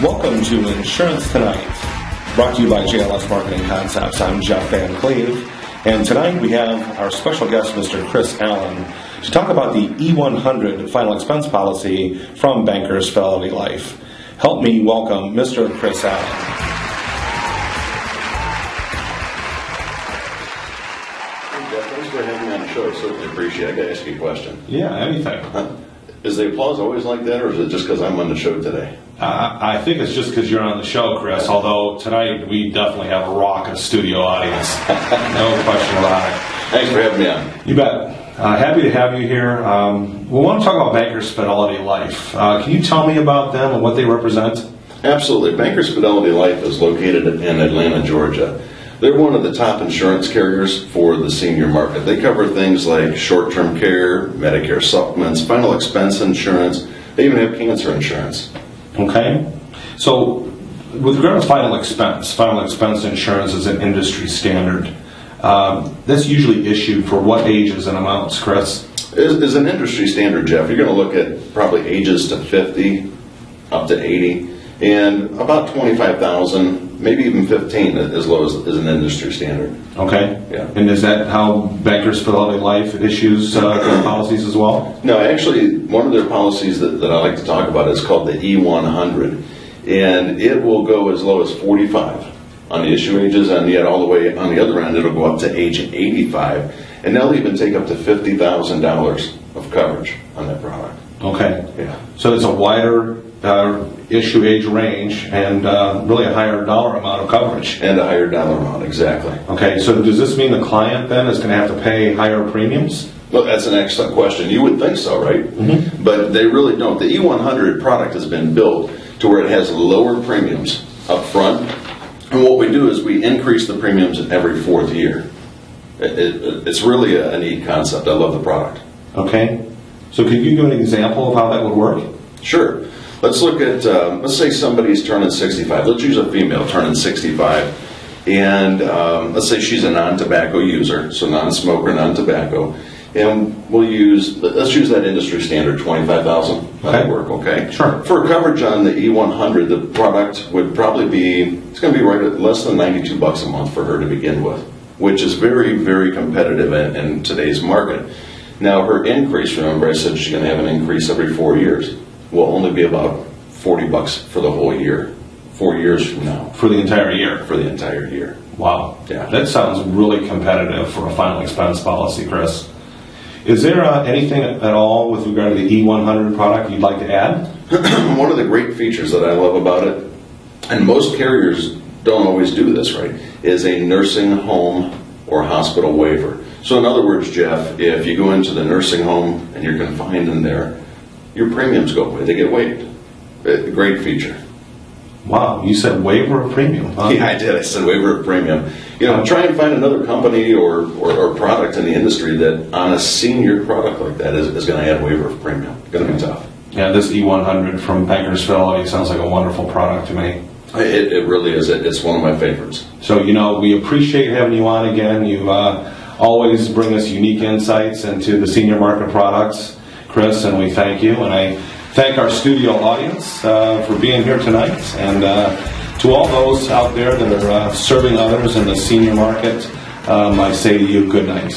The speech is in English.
Welcome to Insurance Tonight, brought to you by JLS Marketing Concepts. I'm Jeff Van Cleve, and tonight we have our special guest, Mr. Chris Allen, to talk about the E-100 final expense policy from Bankers Fidelity Life. Help me welcome Mr. Chris Allen. Thanks for having me on the show. I certainly appreciate it. I got to ask you a question. Yeah, anything. Is the applause always like that, or is it just because I'm on the show today? I think it's just because you're on the show, Chris, although tonight we definitely have a raucous studio audience. No question about it. Thanks for having me on. You bet. Happy to have you here. We want to talk about Bankers Fidelity Life. Can you tell me about them and what they represent? Absolutely. Bankers Fidelity Life is located in Atlanta, Georgia. They're one of the top insurance carriers for the senior market. They cover things like short-term care, Medicare supplements, final expense insurance. They even have cancer insurance. Okay. So, with regard to final expense insurance is an industry standard. That's usually issued for what ages and amounts, Chris? Is an industry standard, Jeff. You're going to look at probably ages to 50 up to 80, and about 25,000, maybe even 15 as low as an industry standard. Okay. Yeah. And is that how Bankers Fidelity Life issues policies as well? No, actually, one of their policies that I like to talk about is called the E-100, and it will go as low as 45 on the issue ages, and yet all the way on the other end, it'll go up to age 85, and they'll even take up to $50,000 of coverage on that product. Okay. Yeah. So it's a wider issue age range and really a higher dollar amount of coverage. And a higher dollar amount, exactly. Okay, so does this mean the client then is going to have to pay higher premiums? Well, that's an excellent question. You would think so, right? Mm-hmm. But they really don't. The E-100 product has been built to where it has lower premiums up front. And what we do is we increase the premiums in every fourth year. It's really a neat concept. I love the product. Okay. So could you give an example of how that would work? Sure. Let's look at, let's say somebody's turning 65. Let's use a female turning 65. And let's say she's a non-tobacco user, so non-smoker, non-tobacco. And let's use that industry standard, 25,000. That'll work, okay? Sure. For coverage on the E-100, the product would probably be, it's going to be right at less than $92 a month for her to begin with, which is very, very competitive in today's market. Now, her increase, remember I said she's going to have an increase every 4 years, will only be about $40 for the whole year, 4 years from now. For the entire year? For the entire year. Wow. Yeah. That sounds really competitive for a final expense policy, Chris. Is there anything at all with regard to the E-100 product you'd like to add? One of the great features that I love about it, and most carriers don't always do this, right, is a nursing home or hospital waiver. So in other words, Jeff, if you go into the nursing home and you're confined in there, your premiums go away. They get waived. A great feature. Wow, you said waiver of premium, huh? Yeah, I did. I said waiver of premium. You know, try and find another company or product in the industry that on a senior product like that is going to add waiver of premium. It's going to be tough. Yeah, this E-100 from Bankers Fidelity sounds like a wonderful product to me. It really is. It's one of my favorites. So, we appreciate having you on again. You always bring us unique insights into the senior market products, Chris, and we thank you. And I thank our studio audience for being here tonight. And to all those out there that are serving others in the senior market, I say to you, good night.